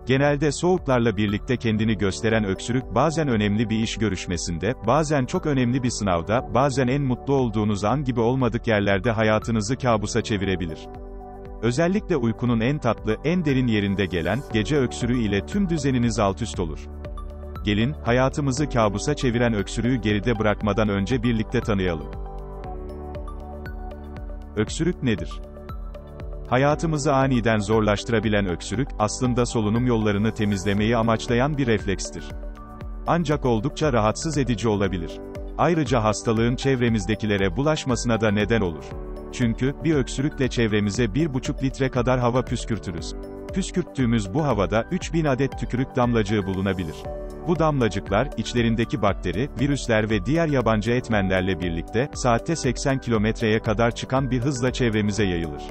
Genelde soğuklarla birlikte kendini gösteren öksürük bazen önemli bir iş görüşmesinde, bazen çok önemli bir sınavda, bazen en mutlu olduğunuz an gibi olmadık yerlerde hayatınızı kabusa çevirebilir. Özellikle uykunun en tatlı, en derin yerinde gelen, gece öksürüğü ile tüm düzeniniz altüst olur. Gelin, hayatımızı kabusa çeviren öksürüğü geride bırakmadan önce birlikte tanıyalım. Öksürük nedir? Hayatımızı aniden zorlaştırabilen öksürük, aslında solunum yollarını temizlemeyi amaçlayan bir reflekstir. Ancak oldukça rahatsız edici olabilir. Ayrıca hastalığın çevremizdekilere bulaşmasına da neden olur. Çünkü, bir öksürükle çevremize 1,5 litre kadar hava püskürtürüz. Püskürttüğümüz bu havada, 3000 adet tükürük damlacığı bulunabilir. Bu damlacıklar, içlerindeki bakteri, virüsler ve diğer yabancı etmenlerle birlikte, saatte 80 kilometreye kadar çıkan bir hızla çevremize yayılır.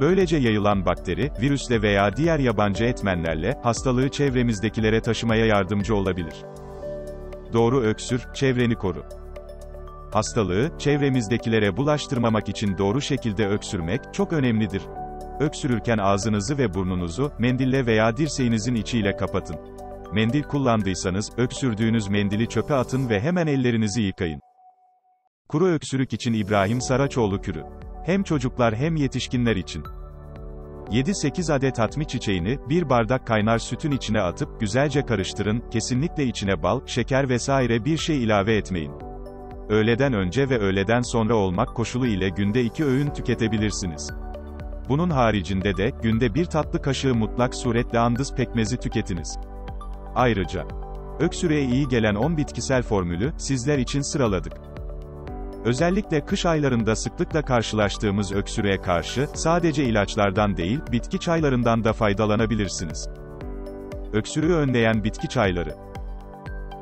Böylece yayılan bakteri, virüsle veya diğer yabancı etmenlerle, hastalığı çevremizdekilere taşımaya yardımcı olabilir. Doğru öksür, çevreni koru. Hastalığı, çevremizdekilere bulaştırmamak için doğru şekilde öksürmek, çok önemlidir. Öksürürken ağzınızı ve burnunuzu, mendille veya dirseğinizin içiyle kapatın. Mendil kullandıysanız, öksürdüğünüz mendili çöpe atın ve hemen ellerinizi yıkayın. Kuru öksürük için İbrahim Saraçoğlu kürü. Hem çocuklar hem yetişkinler için. 7-8 adet hatmi çiçeğini, bir bardak kaynar sütün içine atıp, güzelce karıştırın, kesinlikle içine bal, şeker vesaire bir şey ilave etmeyin. Öğleden önce ve öğleden sonra olmak koşulu ile günde 2 öğün tüketebilirsiniz. Bunun haricinde de, günde 1 tatlı kaşığı mutlak suretle andız pekmezi tüketiniz. Ayrıca, öksürüğe iyi gelen 10 bitkisel formülü, sizler için sıraladık. Özellikle kış aylarında sıklıkla karşılaştığımız öksürüğe karşı, sadece ilaçlardan değil, bitki çaylarından da faydalanabilirsiniz. Öksürüğü önleyen bitki çayları.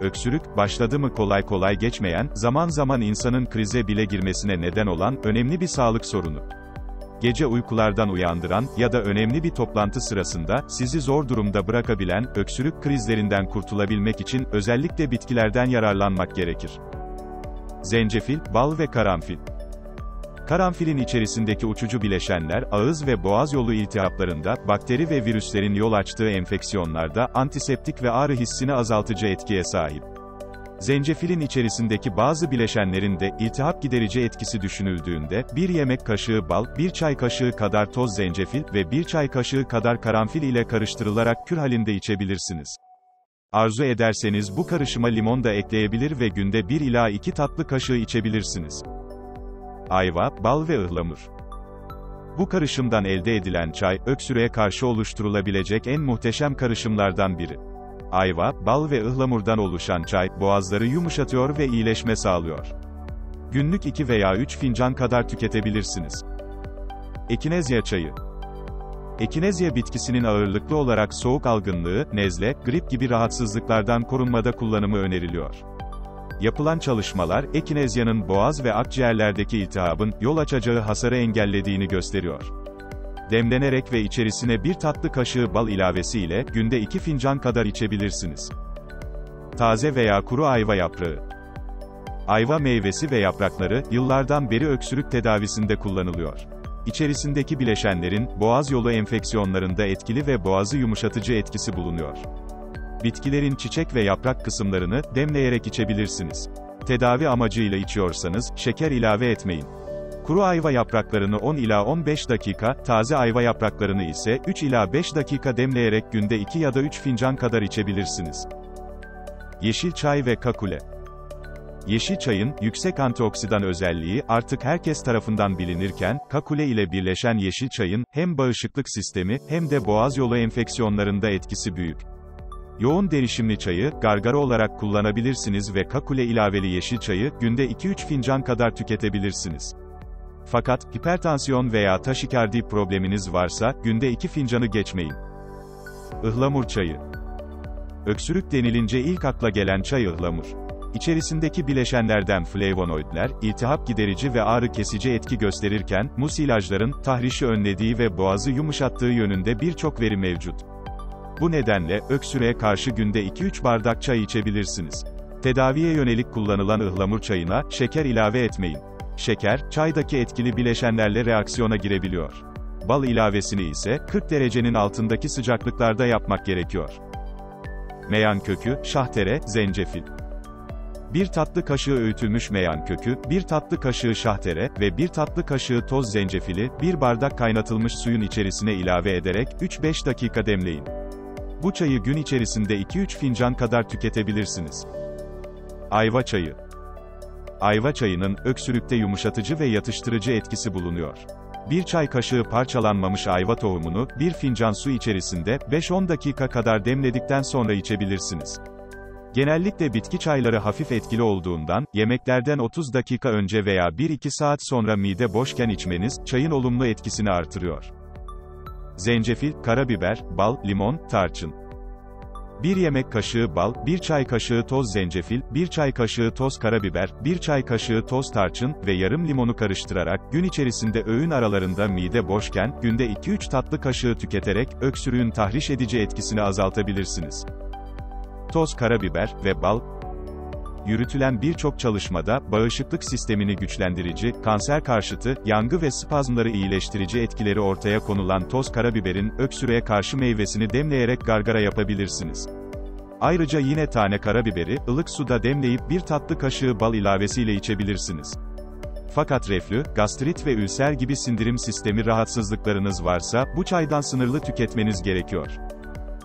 Öksürük, başladı mı kolay kolay geçmeyen, zaman zaman insanın krize bile girmesine neden olan, önemli bir sağlık sorunu. Gece uykulardan uyandıran ya da önemli bir toplantı sırasında, sizi zor durumda bırakabilen, öksürük krizlerinden kurtulabilmek için, özellikle bitkilerden yararlanmak gerekir. Zencefil, bal ve karanfil. Karanfilin içerisindeki uçucu bileşenler, ağız ve boğaz yolu iltihaplarında, bakteri ve virüslerin yol açtığı enfeksiyonlarda, antiseptik ve ağrı hissini azaltıcı etkiye sahip. Zencefilin içerisindeki bazı bileşenlerin de, iltihap giderici etkisi düşünüldüğünde, bir yemek kaşığı bal, bir çay kaşığı kadar toz zencefil ve bir çay kaşığı kadar karanfil ile karıştırılarak kür halinde içebilirsiniz. Arzu ederseniz bu karışıma limon da ekleyebilir ve günde 1 ila 2 tatlı kaşığı içebilirsiniz. Ayva, bal ve ıhlamur. Bu karışımdan elde edilen çay, öksürüğe karşı oluşturulabilecek en muhteşem karışımlardan biri. Ayva, bal ve ıhlamurdan oluşan çay, boğazları yumuşatıyor ve iyileşme sağlıyor. Günlük 2 veya 3 fincan kadar tüketebilirsiniz. Ekinezya çayı. Ekinezya bitkisinin ağırlıklı olarak soğuk algınlığı, nezle, grip gibi rahatsızlıklardan korunmada kullanımı öneriliyor. Yapılan çalışmalar, ekinezyanın boğaz ve akciğerlerdeki iltihabın, yol açacağı hasarı engellediğini gösteriyor. Demlenerek ve içerisine bir tatlı kaşığı bal ilavesiyle, günde 2 fincan kadar içebilirsiniz. Taze veya kuru ayva yaprağı. Ayva meyvesi ve yaprakları, yıllardan beri öksürük tedavisinde kullanılıyor. İçerisindeki bileşenlerin, boğaz yolu enfeksiyonlarında etkili ve boğazı yumuşatıcı etkisi bulunuyor. Bitkilerin çiçek ve yaprak kısımlarını, demleyerek içebilirsiniz. Tedavi amacıyla içiyorsanız, şeker ilave etmeyin. Kuru ayva yapraklarını 10 ila 15 dakika, taze ayva yapraklarını ise 3 ila 5 dakika demleyerek günde 2 ya da 3 fincan kadar içebilirsiniz. Yeşil çay ve kakule. Yeşil çayın, yüksek antioksidan özelliği, artık herkes tarafından bilinirken, kakule ile birleşen yeşil çayın, hem bağışıklık sistemi, hem de boğaz yolu enfeksiyonlarında etkisi büyük. Yoğun derişimli çayı, gargara olarak kullanabilirsiniz ve kakule ilaveli yeşil çayı, günde 2-3 fincan kadar tüketebilirsiniz. Fakat, hipertansiyon veya taşikardi probleminiz varsa, günde 2 fincanı geçmeyin. Ihlamur çayı. Öksürük denilince ilk akla gelen çay ıhlamur. İçerisindeki bileşenlerden flavonoidler, iltihap giderici ve ağrı kesici etki gösterirken, musilajların, tahrişi önlediği ve boğazı yumuşattığı yönünde birçok veri mevcut. Bu nedenle, öksürüğe karşı günde 2-3 bardak çay içebilirsiniz. Tedaviye yönelik kullanılan ıhlamur çayına, şeker ilave etmeyin. Şeker, çaydaki etkili bileşenlerle reaksiyona girebiliyor. bal ilavesini ise 40 derecenin altındaki sıcaklıklarda yapmak gerekiyor. Meyan kökü, şahtere, zencefil. 1 tatlı kaşığı öğütülmüş meyan kökü, 1 tatlı kaşığı şahtere ve 1 tatlı kaşığı toz zencefili, 1 bardak kaynatılmış suyun içerisine ilave ederek 3-5 dakika demleyin. Bu çayı gün içerisinde 2-3 fincan kadar tüketebilirsiniz. Ayva çayı. Ayva çayının, öksürükte yumuşatıcı ve yatıştırıcı etkisi bulunuyor. 1 çay kaşığı parçalanmamış ayva tohumunu, 1 fincan su içerisinde, 5-10 dakika kadar demledikten sonra içebilirsiniz. Genellikle bitki çayları hafif etkili olduğundan, yemeklerden 30 dakika önce veya 1-2 saat sonra mide boşken içmeniz, çayın olumlu etkisini artırıyor. Zencefil, karabiber, bal, limon, tarçın. 1 yemek kaşığı bal, 1 çay kaşığı toz zencefil, 1 çay kaşığı toz karabiber, 1 çay kaşığı toz tarçın ve yarım limonu karıştırarak, gün içerisinde öğün aralarında mide boşken, günde 2-3 tatlı kaşığı tüketerek, öksürüğün tahriş edici etkisini azaltabilirsiniz. Toz karabiber ve bal. Yürütülen birçok çalışmada, bağışıklık sistemini güçlendirici, kanser karşıtı, yangı ve spazmları iyileştirici etkileri ortaya konulan toz karabiberin, öksürüğe karşı meyvesini demleyerek gargara yapabilirsiniz. Ayrıca yine tane karabiberi, ılık suda demleyip 1 tatlı kaşığı bal ilavesiyle içebilirsiniz. Fakat reflü, gastrit ve ülser gibi sindirim sistemi rahatsızlıklarınız varsa, bu çaydan sınırlı tüketmeniz gerekiyor.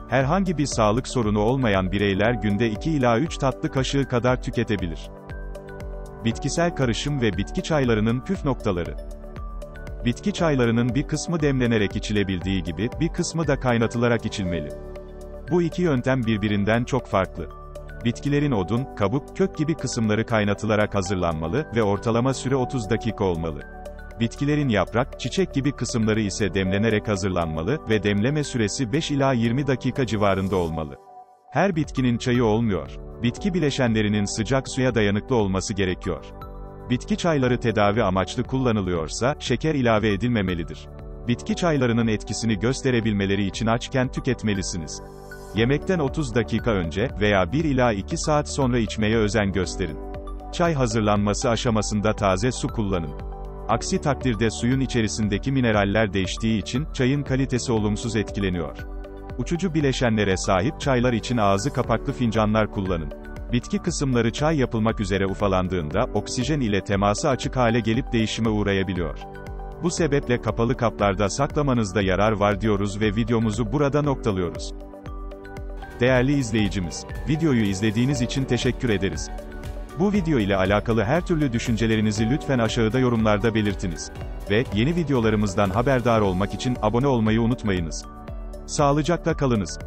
Herhangi bir sağlık sorunu olmayan bireyler günde 2 ila 3 tatlı kaşığı kadar tüketebilir. Bitkisel karışım ve bitki çaylarının püf noktaları. Bitki çaylarının bir kısmı demlenerek içilebildiği gibi, bir kısmı da kaynatılarak içilmeli. Bu iki yöntem birbirinden çok farklı. Bitkilerin odun, kabuk, kök gibi kısımları kaynatılarak hazırlanmalı ve ortalama süre 30 dakika olmalı. Bitkilerin yaprak, çiçek gibi kısımları ise demlenerek hazırlanmalı ve demleme süresi 5 ila 20 dakika civarında olmalı. Her bitkinin çayı olmuyor. Bitki bileşenlerinin sıcak suya dayanıklı olması gerekiyor. Bitki çayları tedavi amaçlı kullanılıyorsa, şeker ilave edilmemelidir. Bitki çaylarının etkisini gösterebilmeleri için açken tüketmelisiniz. Yemekten 30 dakika önce veya 1 ila 2 saat sonra içmeye özen gösterin. Çay hazırlanması aşamasında taze su kullanın. Aksi takdirde suyun içerisindeki mineraller değiştiği için, çayın kalitesi olumsuz etkileniyor. Uçucu bileşenlere sahip çaylar için ağzı kapaklı fincanlar kullanın. Bitki kısımları çay yapılmak üzere ufalandığında, oksijen ile teması açık hale gelip değişime uğrayabiliyor. Bu sebeple kapalı kaplarda saklamanızda yarar var diyoruz ve videomuzu burada noktalıyoruz. Değerli izleyicimiz, videoyu izlediğiniz için teşekkür ederiz. Bu video ile alakalı her türlü düşüncelerinizi lütfen aşağıda yorumlarda belirtiniz. Ve, yeni videolarımızdan haberdar olmak için abone olmayı unutmayınız. Sağlıcakla kalınız.